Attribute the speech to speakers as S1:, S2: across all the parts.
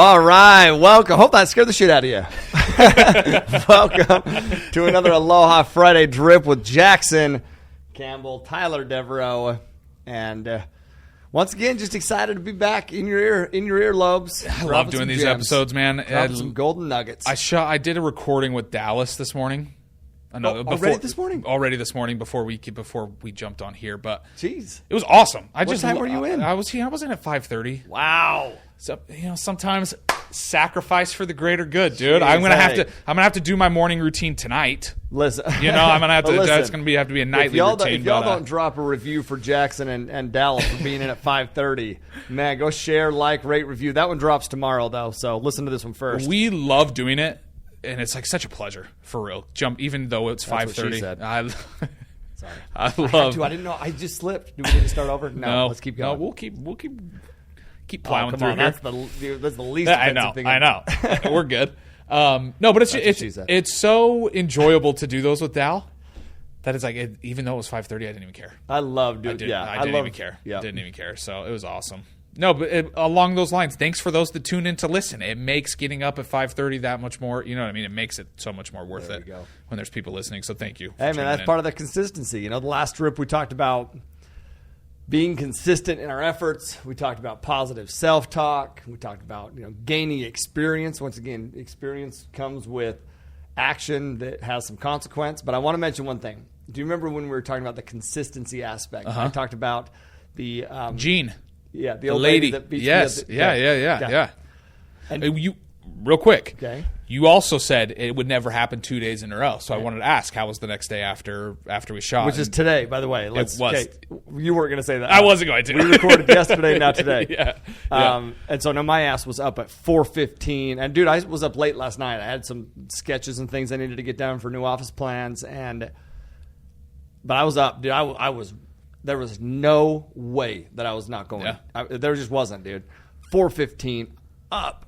S1: All right. Welcome. Hope that scared the shit out of you. Welcome to another Aloha Friday drip with Jackson Campbell, Tyler Devereaux, and once again, just excited to be back in your earlobes.
S2: I love doing these episodes, man.
S1: Some golden nuggets.
S2: I did a recording with Dallas this morning.
S1: Already this morning?
S2: Already this morning before we jumped on here, but
S1: jeez,
S2: it was awesome.
S1: What time were you in?
S2: I was in at 5:30.
S1: Wow.
S2: So sometimes sacrifice for the greater good, dude. I'm gonna have to do my morning routine tonight.
S1: Listen,
S2: I'm gonna have to. That's gonna have to be a nightly routine.
S1: If y'all don't drop a review for Jackson and Dallas for being in at 5:30, man, go share, like, rate, review. That one drops tomorrow though, so listen to this one first.
S2: We love doing it, and it's like such a pleasure for real. Even though it's 5:30.
S1: Sorry,
S2: I love.
S1: I didn't know. I just slipped. Do we need to start over? No, let's keep going.
S2: No, we'll keep plowing through
S1: on.
S2: here.
S1: That's the least offensive thing.
S2: I know. We're good. No, but it's so enjoyable to do those with Dal that it's like even though it was 5:30, I didn't even care.
S1: I loved it.
S2: I didn't even care. Yeah. Didn't even care. So it was awesome. No, but along those lines, thanks for those that tune in to listen. It makes getting up at 5:30 that much more. You know what I mean? It makes it so much more worth it when there's people listening. So thank you.
S1: Hey man, that's part of the consistency. The last trip we talked about being consistent in our efforts. We talked about positive self-talk. We talked about gaining experience. Once again, experience comes with action that has some consequence. But I want to mention one thing. Do you remember when we were talking about the consistency aspect? I talked about the
S2: Jean.
S1: Yeah, the old lady that beats me.
S2: Yeah. And you, real quick.
S1: Okay.
S2: You also said it would never happen 2 days in a row. So I wanted to ask, how was the next day after we shot?
S1: Which is today, by the way.
S2: It was.
S1: Okay, you weren't going to say that.
S2: I wasn't going to.
S1: We recorded yesterday, not today.
S2: Yeah.
S1: And so now my ass was up at 4:15. And, dude, I was up late last night. I had some sketches and things I needed to get done for new office plans. But I was up, dude. There was no way that I was not going.
S2: Yeah.
S1: There just wasn't, dude. 4:15, up.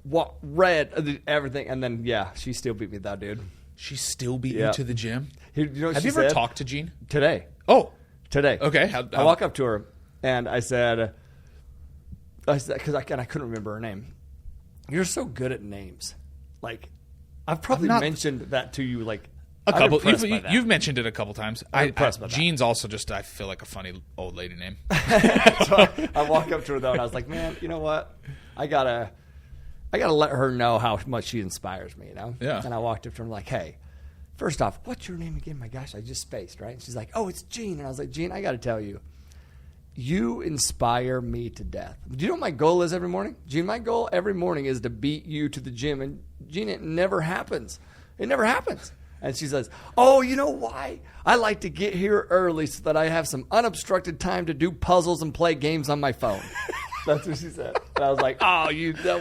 S1: Read everything, and then she still beat me though, dude.
S2: She still beat you to the gym?
S1: Have you
S2: ever talked to Jean?
S1: Today.
S2: Oh,
S1: today.
S2: Okay.
S1: I walk up to her and I said, because I couldn't remember her name. You're so good at names. Like, I've probably mentioned that to you like
S2: a couple. You've mentioned it a couple times.
S1: Jean's
S2: also just, I feel like, a funny old lady name.
S1: So I walk up to her though, and I was like, man, you know what? I gotta let her know how much she inspires me,
S2: Yeah.
S1: And I walked up to her and like, hey, first off, what's your name again? My gosh, I just spaced, right? And she's like, oh, it's Jean. And I was like, Jean, I got to tell you, you inspire me to death. Do you know what my goal is every morning? Jean, my goal every morning is to beat you to the gym. And Jean, it never happens. It never happens. And she says, oh, you know why? I like to get here early so that I have some unobstructed time to do puzzles and play games on my phone. That's what she said. And I was like, oh,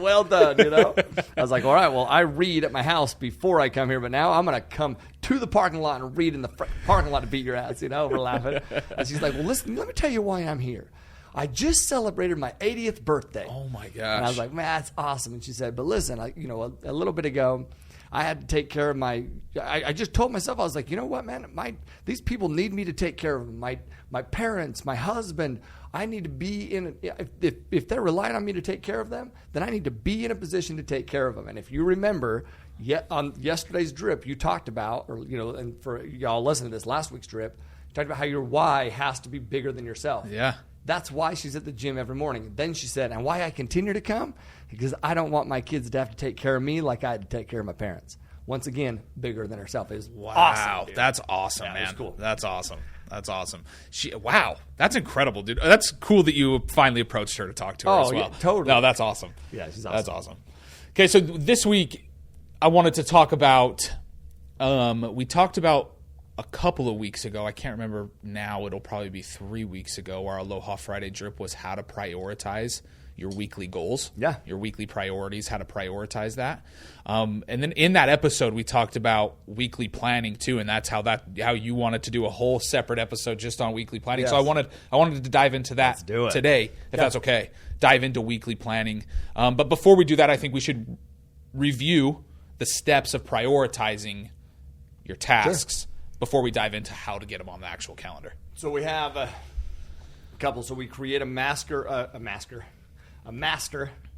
S1: well done, I was like, all right, well, I read at my house before I come here, but now I'm going to come to the parking lot and read in the parking lot to beat your ass, we're laughing. And she's like, well, listen, let me tell you why I'm here. I just celebrated my 80th birthday.
S2: Oh, my gosh.
S1: And I was like, man, that's awesome. And she said, but listen, a little bit ago, I had to take care of I just told myself, I was like, you know what, man, these people need me to take care of them. My parents, my husband, I need to be if they're relying on me to take care of them, then I need to be in a position to take care of them. And if you remember, on yesterday's drip, you talked about, and for y'all listening to this last week's drip, you talked about how your why has to be bigger than yourself.
S2: Yeah.
S1: That's why she's at the gym every morning. Then she said, and why I continue to come? Because I don't want my kids to have to take care of me like I had to take care of my parents. Once again, bigger than herself. It was awesome, dude.
S2: That's awesome, man.
S1: That's cool.
S2: That's awesome. Wow, that's incredible, dude. That's cool that you finally approached her to talk to her as well.
S1: Yeah, totally.
S2: No, that's awesome.
S1: Yeah, she's awesome.
S2: That's awesome. Okay, so this week I wanted to talk about, we talked about a couple of weeks ago, I can't remember now, it'll probably be 3 weeks ago, our Aloha Friday drip was how to prioritize your weekly goals, your weekly priorities, how to prioritize that. And then in that episode, we talked about weekly planning too, and that's how you wanted to do a whole separate episode just on weekly planning. Yes. So I wanted to dive into that today, if that's okay. Dive into weekly planning. But before we do that, I think we should review the steps of prioritizing your tasks before we dive into how to get them on the actual calendar.
S1: So we have a couple. So we create a master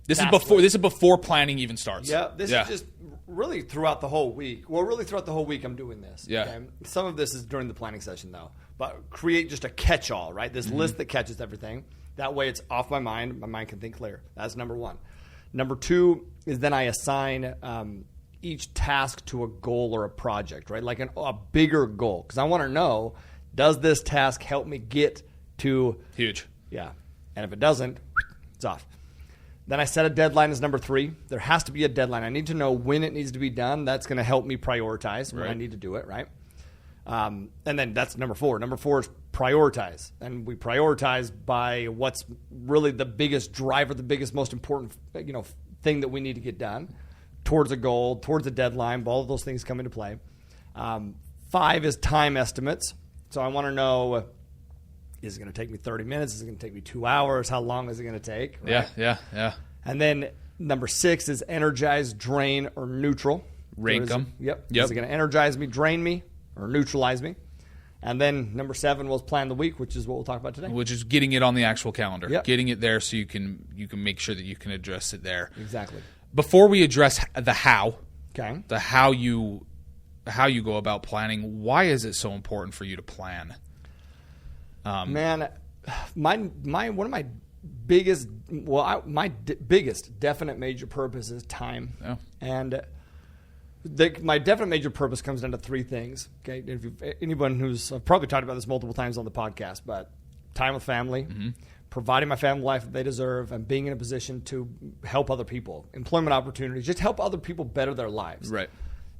S2: This is before planning even starts.
S1: Yeah, this is just really throughout the whole week. Well, really throughout the whole week I'm doing this.
S2: Yeah.
S1: Okay? Some of this is during the planning session, though. But create just a catch-all, right? This list that catches everything. That way it's off my mind. My mind can think clear. That's number one. Number two is then I assign each task to a goal or a project, right? Like a bigger goal. Because I want to know, does this task help me get to...
S2: Huge.
S1: Yeah. And if it doesn't, it's off. Then I set a deadline as number three. There has to be a deadline. I need to know when it needs to be done. That's going to help me prioritize when I need to do it, right? And then that's number four. Number four is prioritize. And we prioritize by what's really the biggest driver, the biggest, most important thing that we need to get done towards a goal, towards a deadline. All of those things come into play. 5 is time estimates. So I want to know, is it going to take me 30 minutes? Is it going to take me 2 hours? How long is it going to take? Right?
S2: Yeah.
S1: And then number 6 is energize, drain, or neutral.
S2: Rank them.
S1: Yep. Is it going to energize me, drain me, or neutralize me? And then number 7 was plan the week, which is what we'll talk about today.
S2: Which is getting it on the actual calendar.
S1: Yep.
S2: Getting it there so you can make sure that you can address it there.
S1: Exactly.
S2: Before we address the how,
S1: okay,
S2: the how you go about planning, why is it so important for you to plan?
S1: Man, one of my biggest, biggest definite major purpose is time.
S2: Yeah.
S1: And my definite major purpose comes down to 3 things. Okay, anyone who's, I've probably talked about this multiple times on the podcast, but time with family, providing my family life that they deserve, and being in a position to help other people, employment opportunities, just help other people better their lives.
S2: Right.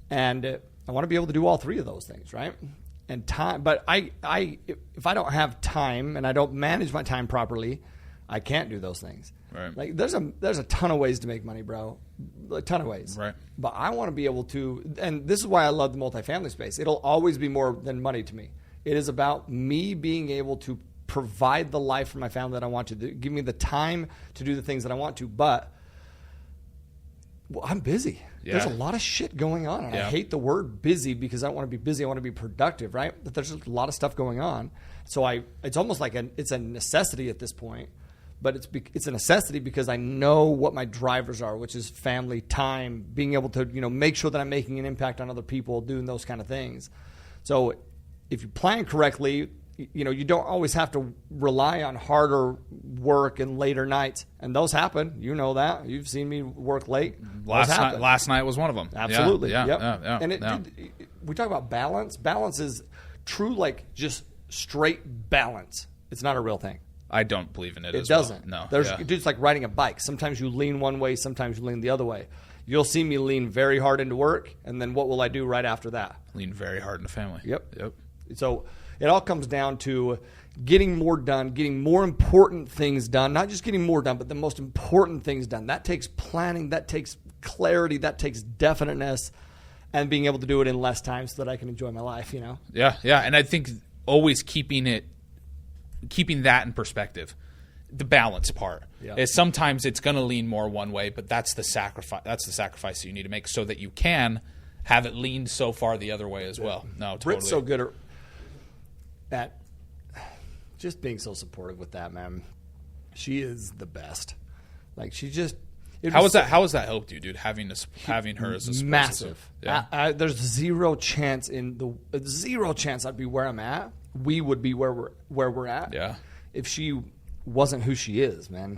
S1: And I want to be able to do all 3 of those things, right? And time, but if I don't have time and I don't manage my time properly, I can't do those things.
S2: Right.
S1: Like there's a ton of ways to make money, bro. A ton of ways.
S2: Right.
S1: But I want to be able to, and this is why I love the multifamily space. It'll always be more than money to me. It is about me being able to provide the life for my family that I want to, give me the time to do the things that I want to. But I'm busy.
S2: Yeah.
S1: There's a lot of shit going on. And I hate the word busy because I don't want to be busy. I want to be productive, right? But there's a lot of stuff going on. So it's almost like it's a necessity at this point. But it's a necessity because I know what my drivers are, which is family, time, being able to make sure that I'm making an impact on other people, doing those kind of things. So if you plan correctly, you don't always have to rely on harder work and later nights. And those happen. You know that. You've seen me work late.
S2: Last night was one of them.
S1: Absolutely.
S2: Yeah.
S1: Yep. And we talk about balance. Balance is true, like just straight balance. It's not a real thing.
S2: I don't believe in it.
S1: It doesn't.
S2: No.
S1: It's like riding a bike. Sometimes you lean one way, sometimes you lean the other way. You'll see me lean very hard into work, and then what will I do right after that?
S2: Lean very hard into family.
S1: Yep. So it all comes down to getting more done, getting more important things done. Not just getting more done, but the most important things done. That takes planning. That takes clarity. That takes definiteness, and being able to do it in less time so that I can enjoy my life.
S2: Yeah. And I think always keeping that in perspective, the balance part is sometimes it's going to lean more one way, but that's the sacrifice. That's the sacrifice that you need to make so that you can have it leaned so far the other way as well. No, totally.
S1: Britt's so good at just being so supportive with that, man. She is the best. Like she just.
S2: How has that helped you, dude? Having her as a support
S1: massive.
S2: System? Yeah.
S1: There's zero chance I'd be where I'm at. We would be where we're at.
S2: Yeah.
S1: If she wasn't who she is, man.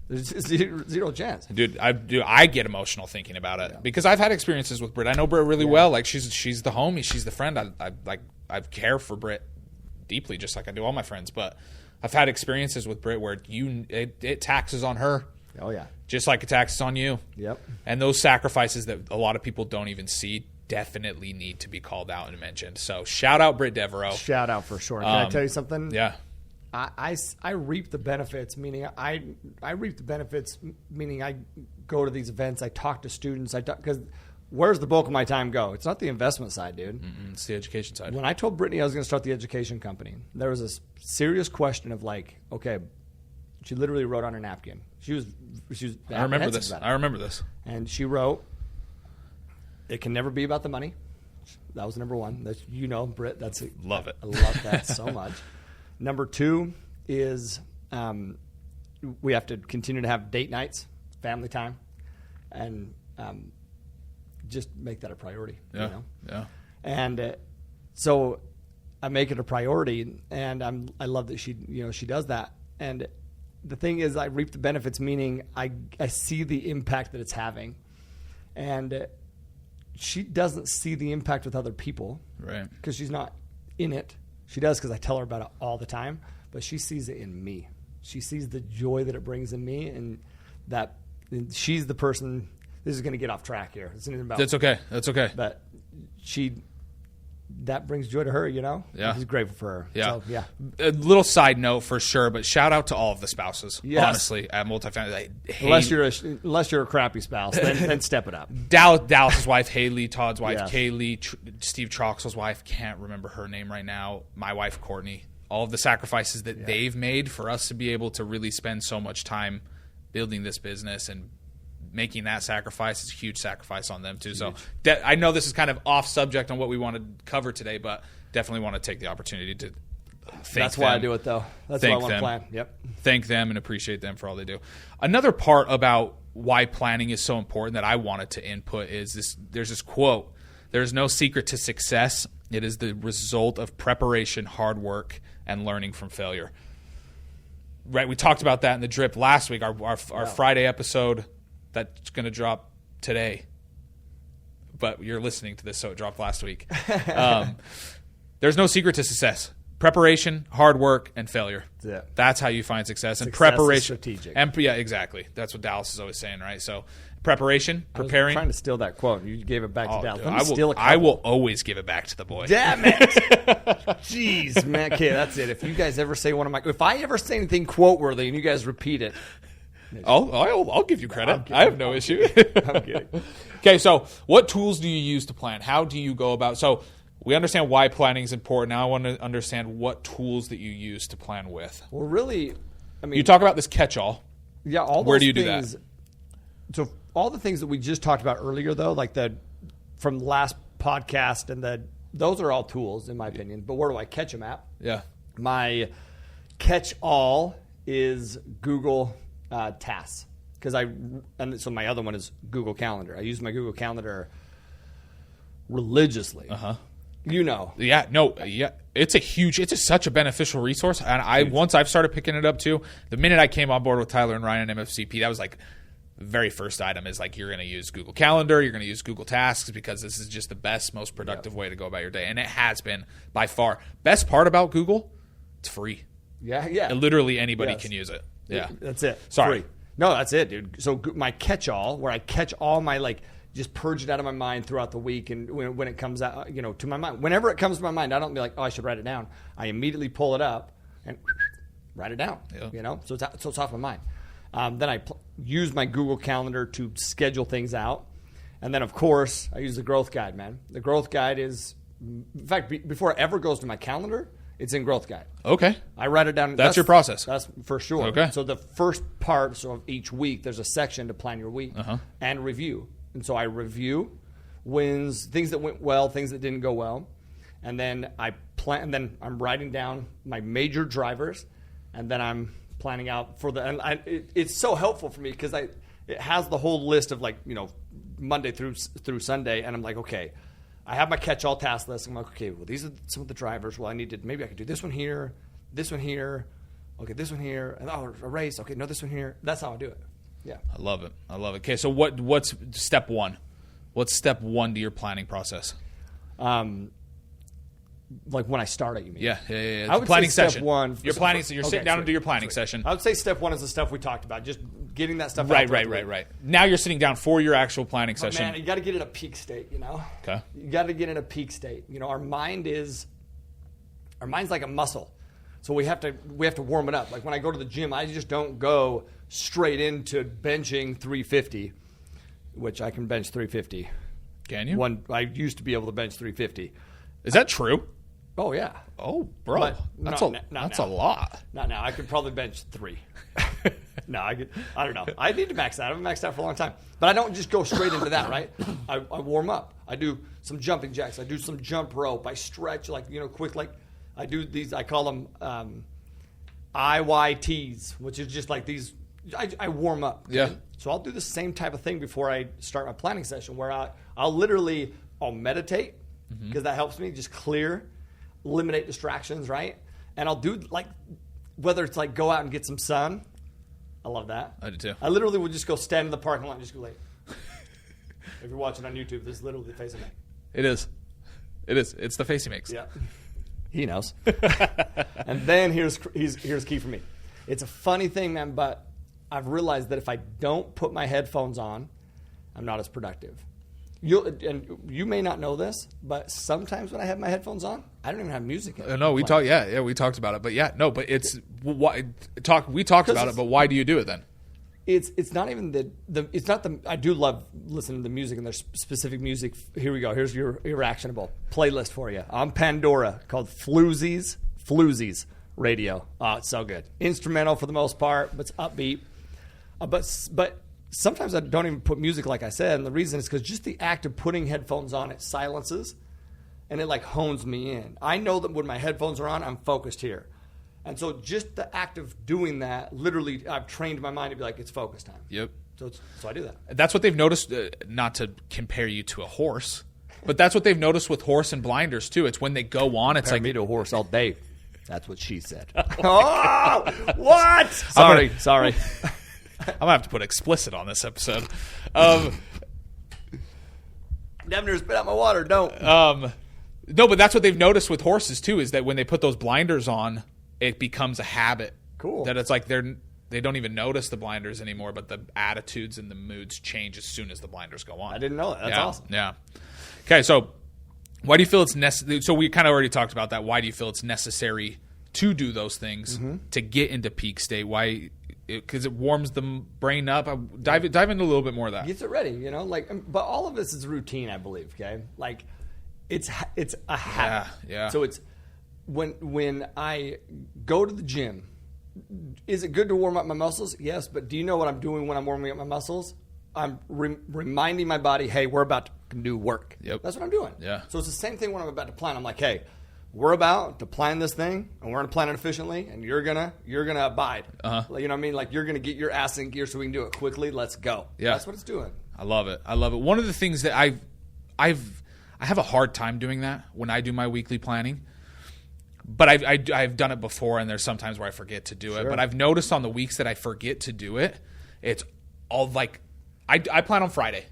S1: There's zero chance.
S2: Dude, I get emotional thinking about it because I've had experiences with Britt. I know Britt really well. Like she's the homie, she's the friend. I care for Britt deeply, just like I do all my friends. But I've had experiences with Britt where it taxes on her.
S1: Oh yeah.
S2: Just like it taxes on you.
S1: Yep.
S2: And those sacrifices that a lot of people don't even see definitely need to be called out and mentioned. So shout out Britt Devereaux.
S1: Shout out for sure. Can I tell you something?
S2: Yeah.
S1: I reap the benefits, meaning I reap the benefits, meaning I go to these events, I talk to students, because where's the bulk of my time go? It's not the investment side, dude.
S2: It's the education side.
S1: When I told Brittany I was going to start the education company, there was a serious question of like, okay, she literally wrote on her napkin. She was.
S2: I remember this.
S1: And she wrote, "It can never be about the money." That was number one. That's, Britt. That's it.
S2: Love it.
S1: I love that so much. Number 2 is we have to continue to have date nights family time, and just make that a priority.
S2: Yeah.
S1: You know?
S2: Yeah.
S1: And so I make it a priority, and I love that she does that. And the thing is, I reap the benefits, meaning I see the impact that it's having, and she doesn't see the impact with other people,
S2: Right?
S1: Because she's not in it. She does because I tell her about it all the time, but she sees it in me. She sees the joy that it brings in me, and that she's the person. This is going to get off track here. It's about
S2: That's okay. That's okay.
S1: But that brings joy to her, you know?
S2: Yeah.
S1: He's grateful for her.
S2: Yeah.
S1: So, yeah.
S2: A little side note for sure, but shout out to all of the spouses.
S1: Yes.
S2: Honestly, at Multifamily.
S1: Unless you're a crappy spouse, then step it up.
S2: Dallas's wife, Haley, Todd's wife,
S1: Yes.
S2: Kaylee, Steve Troxell's wife, can't remember her name right now, my wife, Courtney. All of the sacrifices that they've made for us to be able to really spend so much time building this business and making that sacrifice is a huge sacrifice on them too.
S1: Huge.
S2: So I know this is kind of off subject on what we want to cover today, but definitely want to take the opportunity to thank
S1: That's
S2: them.
S1: why I do it, though. That's why I want to plan. Yep.
S2: Thank them and appreciate them for all they do. Another part about why planning is so important that I wanted to input is this. There's this quote: "There's no secret to success. It is the result of preparation, hard work, and learning from failure." Right. We talked about that in the drip last week. Our Friday episode that's going to drop today, but you're listening to this, so it dropped last week. There's no secret to success. Preparation, hard work, and failure. That's how you find success. And preparation.
S1: Is strategic.
S2: And yeah, exactly. That's what Dallas is always saying, right? So preparation, preparing.
S1: I was trying to steal that quote. You gave it back to Dallas. Let me
S2: I
S1: steal a couple.
S2: I will always give it back to the boy.
S1: Damn it. Jeez, man. Okay, that's it. If you guys ever say if I ever say anything quote worthy and you guys repeat it,
S2: I'll give you credit. I have no issue.
S1: I'm kidding.
S2: Okay, so what tools do you use to plan? How do you go about? So we understand why planning is important. Now I want to understand what tools that you use to plan with.
S1: Well, really, I mean,
S2: you talk about this catch-all.
S1: Yeah, all those
S2: Where do you
S1: things,
S2: do that?
S1: So all the things that we just talked about earlier, though, like from the last podcast, and those are all tools in my opinion. But where do I catch them at?
S2: Yeah.
S1: My catch-all is Google Tasks, and so my other one is Google Calendar. I use my Google Calendar religiously. You know.
S2: Yeah, no, yeah. It's such a beneficial resource. And once I've started picking it up too, the minute I came on board with Tyler and Ryan and MFCP, that was like the very first item is like, you're going to use Google Calendar, you're going to use Google Tasks, because this is just the best, most productive way to go about your day. And it has been by far. Best part about Google, it's free.
S1: Yeah.
S2: And literally anybody can use it. Yeah.
S1: That's it.
S2: Sorry.
S1: Free. No, that's it, dude. So my catch-all, where I catch all my just purge it out of my mind throughout the week, and when it comes out, to my mind, whenever it comes to my mind, I don't be like, oh, I should write it down. I immediately pull it up and write it down.
S2: Yeah.
S1: So it's off my mind. Then I use my Google Calendar to schedule things out, and then of course I use the Growth Guide. Man, the Growth Guide is, in fact, before it ever goes to my calendar, it's in Growth Guide.
S2: Okay.
S1: I write it down.
S2: That's your process.
S1: That's for sure.
S2: Okay.
S1: So the first part, of each week, there's a section to plan your week and review. And so I review wins, things that went well, things that didn't go well, and then I plan. And then I'm writing down my major drivers, and then I'm planning out for it's so helpful for me because it has the whole list of Monday through Sunday, and I'm like, okay, I have my catch-all task list. I'm like, okay, well, these are some of the drivers. Well, maybe I could do this one here, okay, this one here, and erase. Okay, no, this one here. That's how I do it. Yeah,
S2: I love it. Okay, so what's step one? What's step one to your planning process?
S1: Like when I start it, you mean?
S2: Yeah.
S1: I would
S2: planning
S1: say
S2: session.
S1: Step one.
S2: You're planning. So you're sitting down and do your planning session.
S1: I would say step one is the stuff we talked about, just getting that stuff.
S2: Right. Now you're sitting down for your actual planning session.
S1: Man, you got to get in a peak state.
S2: Okay.
S1: You got to get in a peak state. Our mind's like a muscle, so we have to warm it up. Like when I go to the gym, I just don't go straight into benching 350, which I can bench 350.
S2: Can you?
S1: I used to be able to bench 350.
S2: Is that true?
S1: Oh yeah.
S2: Oh, bro, that's a lot.
S1: Not now. I could probably bench 3. No, I don't know. I need to max out. I haven't maxed out for a long time, but I don't just go straight into that. Right? I warm up. I do some jumping jacks. I do some jump rope. I stretch quick. Like I do these. I call them IYTs, which is just like these. I warm up.
S2: Yeah.
S1: So I'll do the same type of thing before I start my planning session, where I'll meditate, because that helps me just clear, eliminate distractions, right? And I'll do like, whether it's like go out and get some sun. I love that.
S2: I do too.
S1: I literally would just go stand in the parking lot and just go like, if you're watching on YouTube, this is literally the face I make.
S2: It is. It's the face he makes.
S1: Yeah. He knows. And then here's key for me. It's a funny thing, man, but I've realized that if I don't put my headphones on, I'm not as productive. You may not know this, but sometimes when I have my headphones on, I don't even have music in.
S2: No, we talked. Yeah, we talked about it. But but it's we talked about it. But why do you do it then?
S1: It's not even it's not the. I do love listening to the music, and there's specific music. Here we go. Here's your actionable playlist for you on Pandora called Floozies Radio. Oh, it's so good. Instrumental for the most part, but it's upbeat. But sometimes I don't even put music, like I said, and the reason is because just the act of putting headphones on, it silences, and it like hones me in. I know that when my headphones are on, I'm focused here. And so just the act of doing that, literally, I've trained my mind to be like, it's focus time.
S2: Yep.
S1: So I do that.
S2: That's what they've noticed, not to compare you to a horse, but that's what they've noticed with horse and blinders, too. It's when they go on, it's
S1: Compare
S2: like...
S1: me to a horse all day. That's what she said. Oh, what? Sorry.
S2: I'm going to have to put explicit on this episode.
S1: Never spit out my water, don't.
S2: No, but that's what they've noticed with horses, too, is that when they put those blinders on, it becomes a habit.
S1: Cool.
S2: That it's like they don't even notice the blinders anymore, but the attitudes and the moods change as soon as the blinders go on.
S1: I didn't know that. That's awesome.
S2: Yeah. Okay, so why do you feel it's necessary? So we kind of already talked about that. Why do you feel it's necessary to do those things to get into peak state? Why? Because it warms the brain up. Dive into a little bit more of that.
S1: Gets it ready, but all of this is routine, I believe. Okay, like it's a habit.
S2: Yeah.
S1: So it's when I go to the gym. Is it good to warm up my muscles? Yes, but do you know what I'm doing when I'm warming up my muscles? I'm reminding my body, hey, we're about to do work.
S2: Yep.
S1: That's what I'm doing.
S2: Yeah.
S1: So it's the same thing when I'm about to plan. I'm like, hey, we're about to plan this thing, and we're going to plan it efficiently, and you're gonna abide.
S2: Uh-huh.
S1: You know what I mean? Like you're gonna get your ass in gear so we can do it quickly. Let's go.
S2: Yeah.
S1: That's what it's doing.
S2: I love it. One of the things that I have a hard time doing that when I do my weekly planning. But I've done it before, and there's sometimes where I forget to do it. But I've noticed on the weeks that I forget to do it, it's all like I plan on Friday,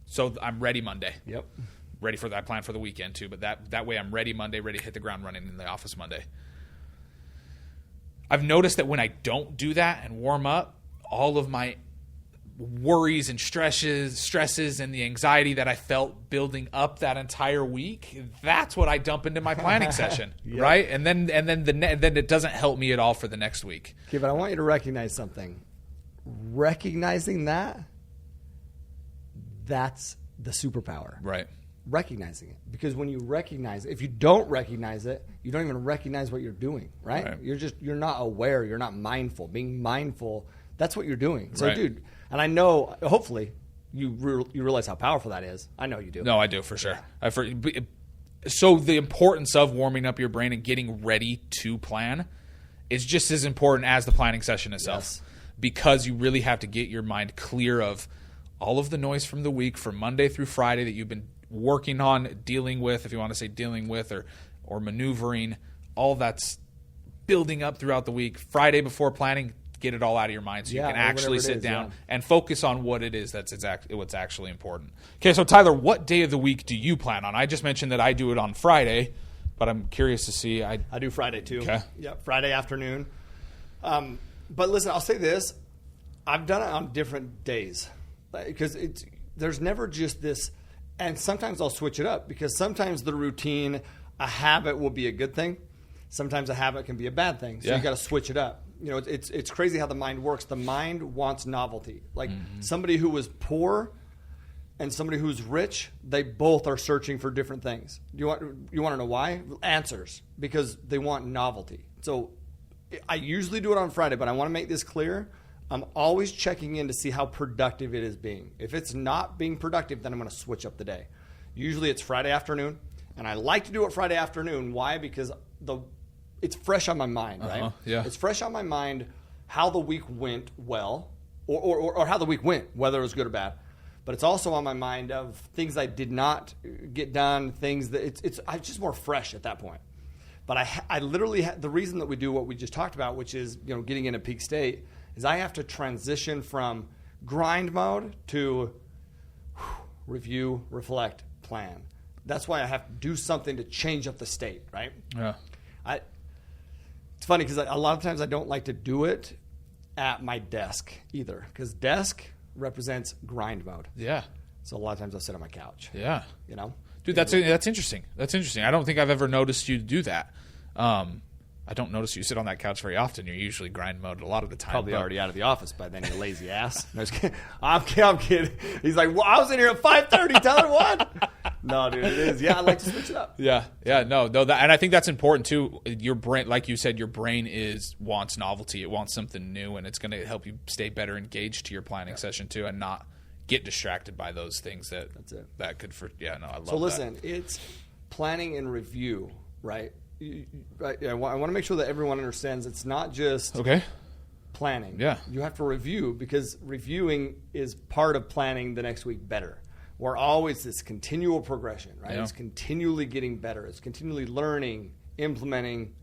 S2: so I'm ready Monday.
S1: Yep.
S2: Ready for that. I plan for the weekend too, but that way I'm ready Monday, ready to hit the ground running in the office Monday. I've noticed that when I don't do that and warm up, all of my worries and stresses and the anxiety that I felt building up that entire week, that's what I dump into my planning session,
S1: Yep.
S2: right? And then it doesn't help me at all for the next week.
S1: Okay, but I want you to recognize something. Recognizing that's the superpower.
S2: Right.
S1: Recognizing it. Because when you recognize it, if you don't recognize it, you don't even recognize what you're doing, right? You're not aware, you're not mindful. Being mindful, that's what you're doing. So, dude, and I know, hopefully, you realize how powerful that is. I know you do.
S2: No, I do, for sure. So the importance of warming up your brain and getting ready to plan is just as important as the planning session itself.
S1: Yes. Because
S2: you really have to get your mind clear of all of the noise from the week, from Monday through Friday, that you've been working on, dealing with, if you want to say dealing with, or maneuvering. All that's building up throughout the week. Friday before planning, get it all out of your mind so you can actually sit down and focus on what it is that's what's actually important. Okay, so Tyler, what day of the week do you plan on? I just mentioned that I do it on Friday, but I'm curious to see. I
S1: do Friday too.
S2: Okay.
S1: Yeah, Friday afternoon. But listen, I'll say this. I've done it on different days because there's never just this, and sometimes I'll switch it up because sometimes the routine, a habit will be a good thing. Sometimes a habit can be a bad thing. So you got to switch it up. You know, it's crazy how the mind works. The mind wants novelty. Like somebody who was poor and somebody who's rich, they both are searching for different things. You want to know why? Answers. Because they want novelty. So I usually do it on Friday, but I want to make this clear. I'm always checking in to see how productive it is being. If it's not being productive, then I'm going to switch up the day. Usually it's Friday afternoon, and I like to do it Friday afternoon. Why? Because it's fresh on my mind, right?
S2: Yeah.
S1: It's fresh on my mind how the week went well, or how the week went, whether it was good or bad. But it's also on my mind of things I did not get done, things that I'm just more fresh at that point. But I literally the reason that we do what we just talked about, which is getting in a peak state, is I have to transition from grind mode to review, reflect, plan. That's why I have to do something to change up the state, right?
S2: Yeah.
S1: It's funny because a lot of times I don't like to do it at my desk either, because desk represents grind mode.
S2: Yeah.
S1: So a lot of times I'll sit on my couch.
S2: Yeah.
S1: Dude,
S2: that's interesting. That's interesting. I don't think I've ever noticed you do that. I don't notice you sit on that couch very often. You're usually grind mode a lot of the time.
S1: Probably already out of the office by then, you lazy ass. No, I'm kidding. He's like, well, I was in here at 5:30. Tell her what? No, dude, it is. Yeah, I like to switch it up.
S2: Yeah. No. And I think that's important too. Your brain, like you said, your brain wants novelty. It wants something new, and it's going to help you stay better engaged to your planning session too, and not get distracted by those things that could. I love that.
S1: So listen, it's planning and review, right? I want to make sure that everyone understands it's not just planning.
S2: Yeah.
S1: You have to review, because reviewing is part of planning the next week better. We're always this continual progression, right?
S2: Yeah.
S1: It's continually getting better. It's continually learning, implementing,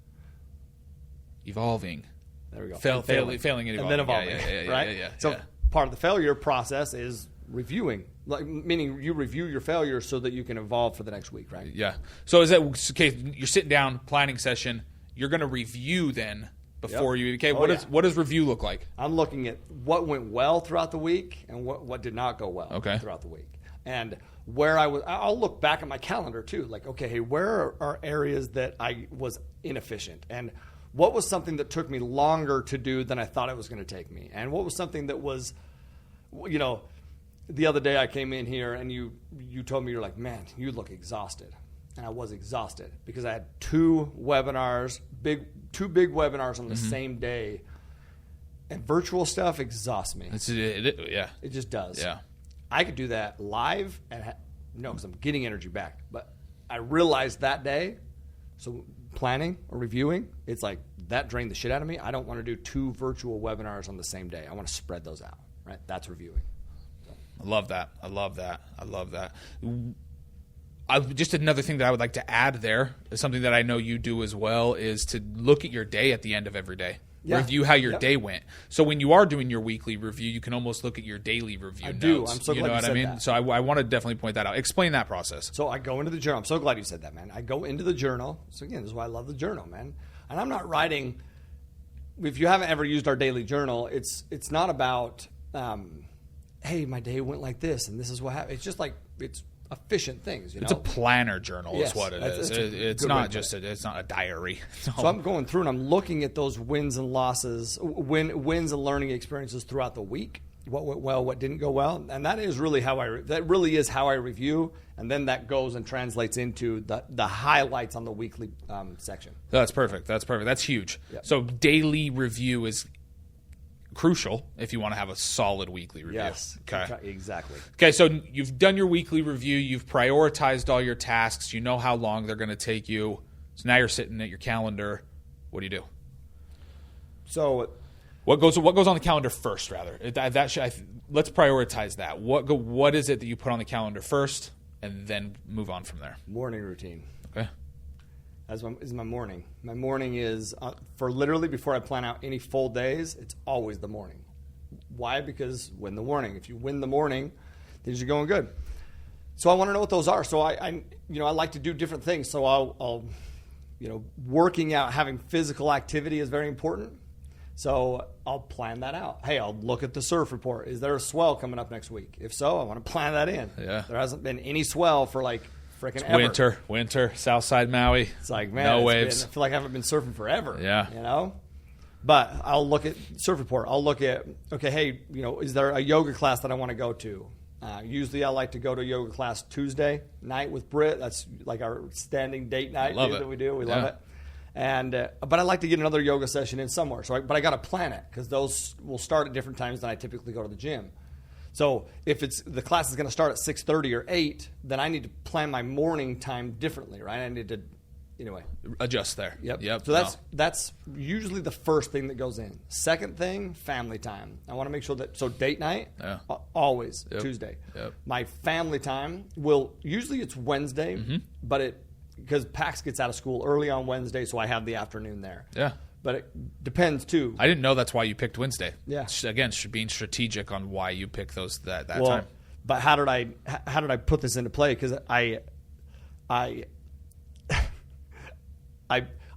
S2: evolving.
S1: There we go.
S2: Failing and evolving.
S1: And then evolving, right?
S2: Yeah.
S1: So part of the failure process is reviewing, meaning you review your failures so that you can evolve for the next week, right?
S2: Yeah. So is that okay? You're sitting down, planning session. You're going to review then before you. Okay. What does review look like?
S1: I'm looking at what went well throughout the week and what did not go well throughout the week, and where I'll look back at my calendar too. Like, okay, hey, where are areas that I was inefficient, and what was something that took me longer to do than I thought it was going to take me, and what was something that was, the other day I came in here and you told me, you're like, man, you look exhausted. And I was exhausted because I had two big webinars on the same day. And virtual stuff exhausts me.
S2: It
S1: just does.
S2: Yeah.
S1: I could do that live because I'm getting energy back. But I realized that day, so planning or reviewing, it's like that drained the shit out of me. I don't want to do two virtual webinars on the same day. I want to spread those out, right? That's reviewing.
S2: I love that. Just another thing that I would like to add there is something that I know you do as well, is to look at your day at the end of every day. Yeah. Review how your day went. So when you are doing your weekly review, you can almost look at your daily review notes.
S1: Do. I'm so glad you said that.
S2: So I want to definitely point that out. Explain that process.
S1: So I go into the journal. I'm so glad you said that, man. I go into the journal. So again, this is why I love the journal, man. And I'm not writing. If you haven't ever used our daily journal, it's not about hey, my day went like this, and this is what happened. It's just like, it's efficient things,
S2: It's a planner journal is what it is. It's not a diary.
S1: So I'm going through and I'm looking at those wins and losses, wins and learning experiences throughout the week. What went well, what didn't go well. And that is really how I review. And then that goes and translates into the highlights on the weekly section.
S2: That's perfect. That's huge. Yep. So daily review is crucial if you want to have a solid weekly review.
S1: Yes,
S2: okay.
S1: Exactly.
S2: Okay, so you've done your weekly review. You've prioritized all your tasks. You know how long they're going to take you. So now you're sitting at your calendar. What do you do?
S1: So
S2: what goes on the calendar first, rather? Let's prioritize that. What is it that you put on the calendar first, and then move on from there?
S1: Morning routine.
S2: Okay.
S1: Is my morning. My morning is, for literally before I plan out any full days, it's always the morning. Why? Because win the morning. If you win the morning, things are going good. So I want to know what those are. So I like to do different things. So I'll working out, having physical activity is very important. So I'll plan that out. Hey, I'll look at the surf report. Is there a swell coming up next week? If so, I want to plan that in.
S2: Yeah.
S1: There hasn't been any swell for like freaking ever.
S2: Winter, Southside Maui.
S1: It's like, man,
S2: no waves.
S1: I feel like I haven't been surfing forever.
S2: Yeah.
S1: But I'll look at surf report. I'll look at, okay, hey, is there a yoga class that I want to go to? Usually I like to go to a yoga class Tuesday night with Britt. That's like our standing date night that we do. We love it. And but I like to get another yoga session in somewhere. But I got to plan it, because those will start at different times than I typically go to the gym. So if the class is going to start at 6:30 or 8, then I need to plan my morning time differently, right? I need to anyway.
S2: Adjust there.
S1: Yep. So that's usually the first thing that goes in. Second thing, family time. I want to make sure that, so date night, always Tuesday.
S2: Yep.
S1: My family time usually it's Wednesday, but because Pax gets out of school early on Wednesday, so I have the afternoon there.
S2: Yeah.
S1: But it depends too.
S2: I didn't know that's why you picked Wednesday.
S1: Yeah.
S2: Again, being strategic on why you pick those that time.
S1: But how did I put this into play? Because I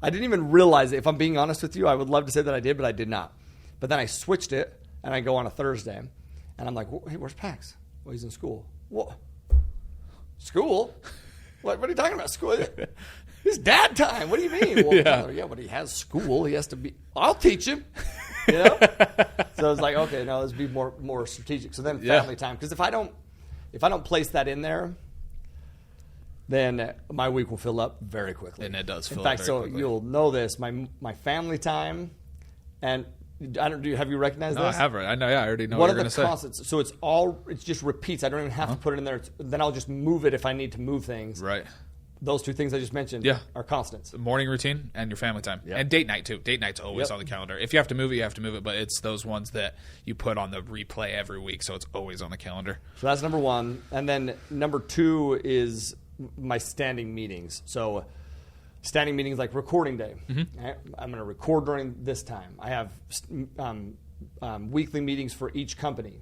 S1: didn't even realize it. If I'm being honest with you, I would love to say that I did, but I did not. But then I switched it, and I go on a Thursday, and I'm like, hey, where's Pax? Well, he's in school. What? School? What are you talking about? School? It's dad time. What do you mean? Well, yeah, but he has school. He has to be. I'll teach him. You know. So I was like, okay, no, let's be more strategic. So then family time, because if I don't place that in there, then my week will fill up very quickly.
S2: And it does fill
S1: up very quickly. In fact, so you'll know this. My family time, and have you recognized this?
S2: No, I haven't. I know. Yeah, I already know
S1: what
S2: what you're going to say.
S1: Constants? So it just repeats. I don't even have to put it in there. Then I'll just move it if I need to move things.
S2: Right.
S1: Those two things I just mentioned are constants.
S2: Morning routine and your family time. Yep. And date night, too. Date night's always on the calendar. If you have to move it, you have to move it. But it's those ones that you put on the replay every week, so it's always on the calendar.
S1: So that's number one. And then number two is my standing meetings. So standing meetings like recording day. I'm going to record during this time. I have weekly meetings for each company,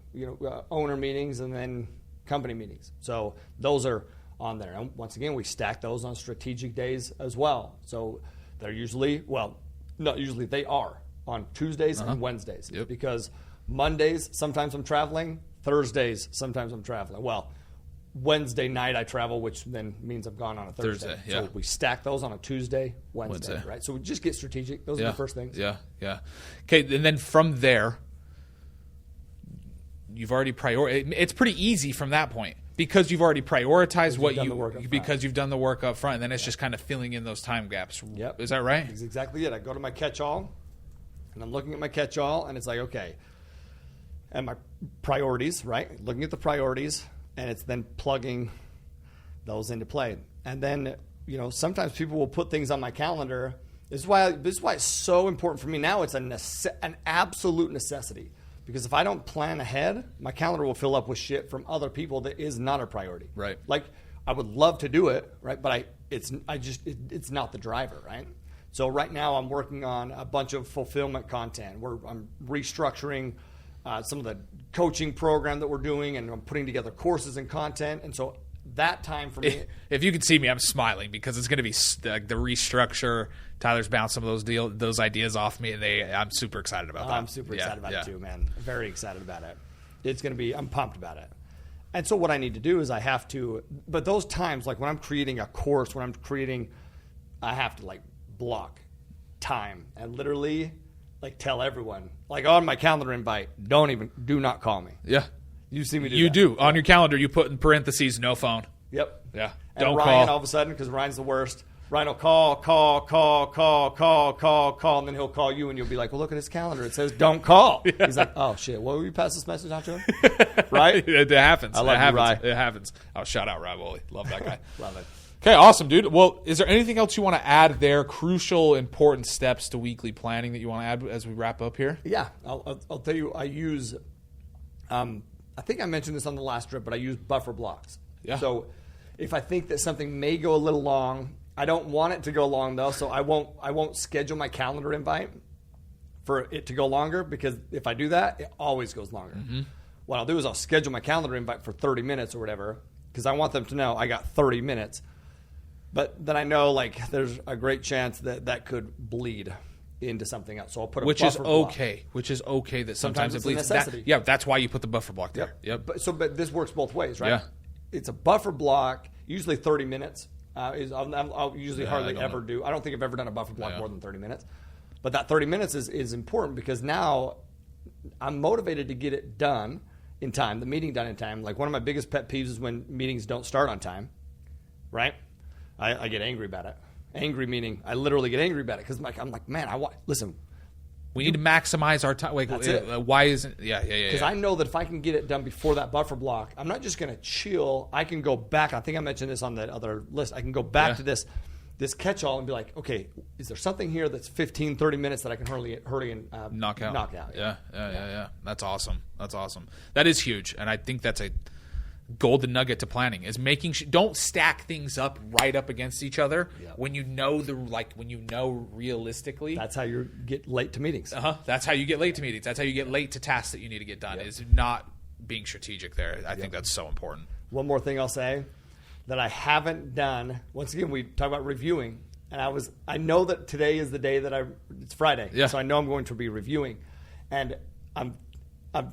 S1: owner meetings and then company meetings. So those are on there. And once again, we stack those on strategic days as well. So they're usually, they are on Tuesdays and Wednesdays.
S2: Yep.
S1: Because Mondays, sometimes I'm traveling. Thursdays, sometimes I'm traveling. Well, Wednesday night I travel, which then means I've gone on a Thursday. So we stack those on a Tuesday, Wednesday, right? So we just get strategic. Those are the first things.
S2: Yeah. Okay, and then from there, you've already prioritized. It's pretty easy from that point because you've already prioritized because you've done the work up front, and then it's just kind of filling in those time gaps.
S1: Yep.
S2: Is that right?
S1: That's exactly it. I go to my Catchall, and I'm looking at my Catchall, and it's like, okay, and my priorities, right? Looking at the priorities, and it's then plugging those into play. And then, sometimes people will put things on my calendar. This is why it's so important for me now. It's an absolute necessity. Because if I don't plan ahead, my calendar will fill up with shit from other people that is not a priority.
S2: Right.
S1: Like, I would love to do it, right? But it's not the driver, right? So right now I'm working on a bunch of fulfillment content where I'm restructuring some of the coaching program that we're doing, and I'm putting together courses and content. And so that time for me.
S2: If you can see me, I'm smiling because it's going to be the restructure. Tyler's bounced some of those ideas off me, and I'm super excited about that.
S1: I'm super excited about it too, man. Very excited about it. It's going to be. I'm pumped about it. And so what I need to do is I have to. But those times, like when I'm creating a course, I have to block time and literally tell everyone on my calendar invite, do not call me.
S2: Yeah.
S1: You see me do
S2: You
S1: that.
S2: do. On your calendar, you put in parentheses, no phone.
S1: Yep.
S2: Yeah.
S1: And
S2: Don't
S1: Ryan,
S2: call.
S1: all of a sudden, because Ryan's the worst, Ryan will call, and then he'll call you, and you'll be like, well, look at his calendar. It says don't call. Yeah. He's like, oh, shit. Well, will you pass this message on to him? Right?
S2: It happens.
S1: I love you, Ryan.
S2: It happens. Oh, shout out Ryan Woolley. Love that guy.
S1: Love it.
S2: Okay, awesome, dude. Well, is there anything else you want to add there? Crucial, important steps to weekly planning that you want to add as we wrap up here?
S1: Yeah. I'll tell you, I use I think I mentioned this on the last trip, but I use buffer blocks.
S2: Yeah.
S1: So if I think that something may go a little long, I don't want it to go long though, so I won't schedule my calendar invite for it to go longer, because if I do that, it always goes longer. Mm-hmm. What I'll do is I'll schedule my calendar invite for 30 minutes or whatever, because I want them to know I got 30 minutes. But then I know there's a great chance that could bleed into something else. So I'll put a buffer block.
S2: Which is okay that sometimes it bleeds.
S1: It's a necessity.
S2: That's why you put the buffer block there. Yep.
S1: But this works both ways, right?
S2: Yeah.
S1: It's a buffer block, usually 30 minutes. I'll usually hardly ever do. I don't think I've ever done a buffer block more than 30 minutes. But that 30 minutes is important, because now I'm motivated to get it done in time, the meeting done in time. One of my biggest pet peeves is when meetings don't start on time, right? I get angry about it. Angry meaning I literally get angry about it, because I'm like, man, listen.
S2: We need to maximize our time.
S1: That's it.
S2: Why isn't? Yeah.
S1: Because I know that if I can get it done before that buffer block, I'm not just going to chill. I can go back. I think I mentioned this on the other list. I can go back to this this catch-all and be like, okay, is there something here that's 15, 30 minutes that I can hurry and
S2: knock out? Yeah. That's awesome. That is huge, and I think that's a golden nugget to planning is making don't stack things up right up against each other when you know realistically.
S1: That's how you get late to meetings.
S2: That's how you get late to meetings. That's how you get late to tasks that you need to get done. Is not being strategic there. I think that's so important.
S1: One more thing I'll say that I haven't done. Once again, we talk about reviewing, and I know that today is the day that it's Friday, so I know I'm going to be reviewing, and I'm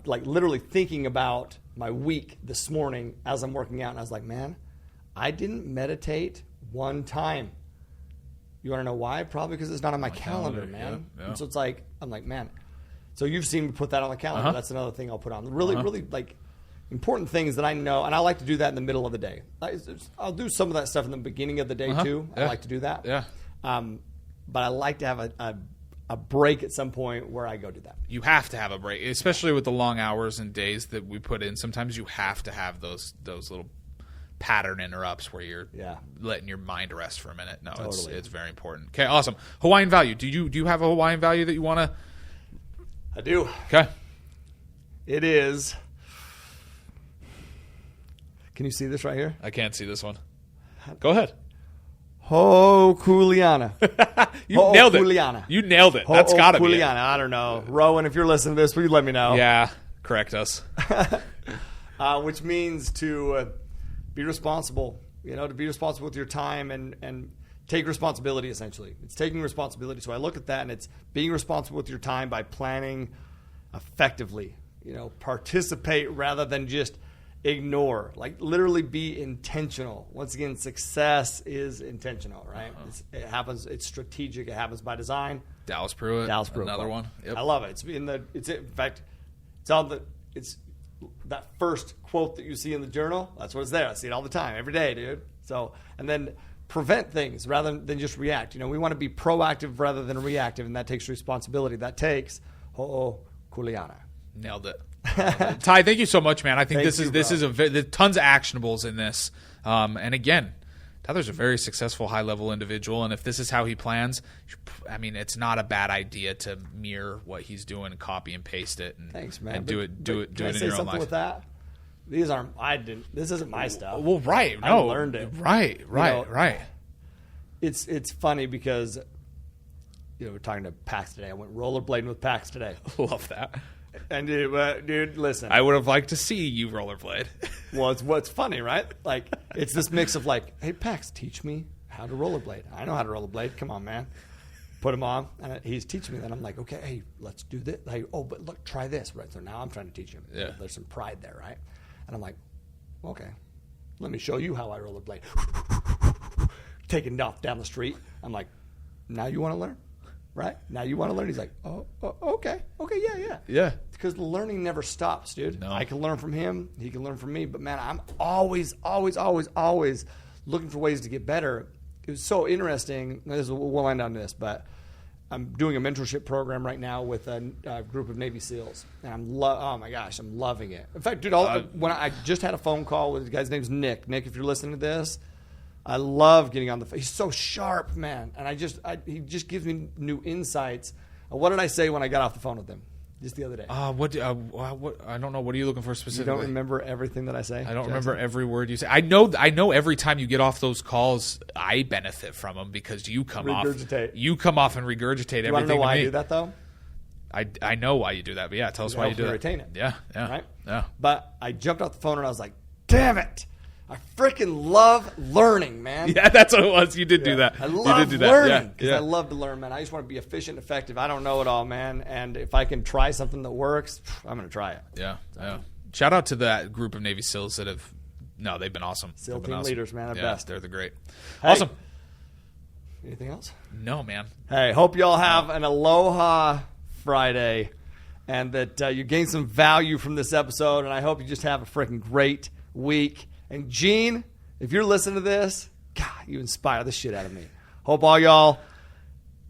S1: like literally thinking about my week this morning as I'm working out, and I was like, man, I didn't meditate one time. You want to know why? Probably because it's not on my calendar, man.
S2: Yeah.
S1: And so it's like, I'm like, man. So you've seen me put that on the calendar. That's another thing I'll put on. Really like important things that I know, and I like to do that in the middle of the day. I'll do some of that stuff in the beginning of the day too. I like to do that.
S2: Yeah.
S1: But I like to have a break at some point where I go do that.
S2: You have to have a break, especially with the long hours and days that we put in. Sometimes you have to have those little pattern interrupts where you're letting your mind rest for a minute. No, totally. It's very important. Okay, awesome. Hawaiian value. Do you have a Hawaiian value that you want to?
S1: I do.
S2: Okay.
S1: It is. Can you see this right here?
S2: I can't see this one. Go ahead.
S1: Ho Kuliana.
S2: You nailed it. You nailed it. That's got to be it.
S1: I don't know. Rowan, if you're listening to this, please let me know.
S2: Yeah, correct us.
S1: Which means to be responsible, to be responsible with your time and take responsibility, essentially. It's taking responsibility. So I look at that, and it's being responsible with your time by planning effectively. Participate rather than just ignore. Like, literally be intentional. Once again, success is intentional, right? It happens. It's strategic. It happens by design.
S2: Dallas Pruitt, another one. Yep.
S1: I love it. In fact, it's that first quote that you see in the journal. That's what's there. I see it all the time, every day, dude. So, and then prevent things rather than just react. We want to be proactive rather than reactive, and that takes responsibility. That takes ho'o kuleana.
S2: Nailed it. Ty, thank you so much, man. I think this is tons of actionables in this. And again, Tyler's a very successful high-level individual, and if this is how he plans, it's not a bad idea to mirror what he's doing and copy and paste it. And,
S1: thanks, man.
S2: And do it in your own life.
S1: Can I say something with that? This isn't my stuff.
S2: Well, right.
S1: I learned it.
S2: Right.
S1: It's funny because we're talking to Pax today. I went rollerblading with Pax today.
S2: Love that.
S1: And dude, listen.
S2: I would have liked to see you rollerblade.
S1: Well, it's what's funny, right? Like, it's this mix of like, hey, Pax, teach me how to rollerblade. I know how to rollerblade. Come on, man. Put him on. And he's teaching me. Then I'm like, okay, hey, let's do this. Like, oh, but look, try this. Right. So now I'm trying to teach him.
S2: Yeah.
S1: There's some pride there, right? And I'm like, okay, let me show you how I rollerblade. Taking off down the street. I'm like, now you want to learn? Right? Now you want to learn? He's like, oh, okay. Okay, yeah.
S2: Yeah.
S1: Because learning never stops, dude.
S2: No.
S1: I can learn from him. He can learn from me. But, man, I'm always looking for ways to get better. It was so interesting. We'll end on this, but I'm doing a mentorship program right now with a group of Navy SEALs. And oh, my gosh, I'm loving it. In fact, dude, when I just had a phone call with the guy's name's Nick. Nick, if you're listening to this, I love getting on the phone. He's so sharp, man. And he just gives me new insights. What did I say when I got off the phone with him just the other day?
S2: What I don't know. What are you looking for specifically?
S1: You don't remember everything that I say?
S2: I don't remember every word you say. I know every time you get off those calls, I benefit from them because you come off and regurgitate everything.
S1: You want to know why I do that, though?
S2: I know why you do that, but yeah, tell us why you do that.
S1: Retain it.
S2: Yeah.
S1: Right?
S2: Yeah.
S1: But I jumped off the phone and I was like, damn it. I freaking love learning, man.
S2: Yeah, that's what it was. You did do that.
S1: I love learning because I love to learn, man. I just want to be efficient, effective. I don't know it all, man. And if I can try something that works, I'm going to try it.
S2: Yeah. Shout out to that group of Navy SEALs that they've been awesome.
S1: SEAL team leaders, man. They're best.
S2: They're the great.
S1: Hey,
S2: awesome.
S1: Anything else?
S2: No, man.
S1: Hey, hope y'all have an Aloha Friday and that you gain some value from this episode. And I hope you just have a freaking great week. And Gene, if you're listening to this, God, you inspire the shit out of me. Hope all y'all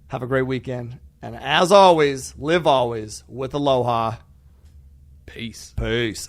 S1: have a great weekend. And as always, live always with Aloha.
S2: Peace.
S1: Peace.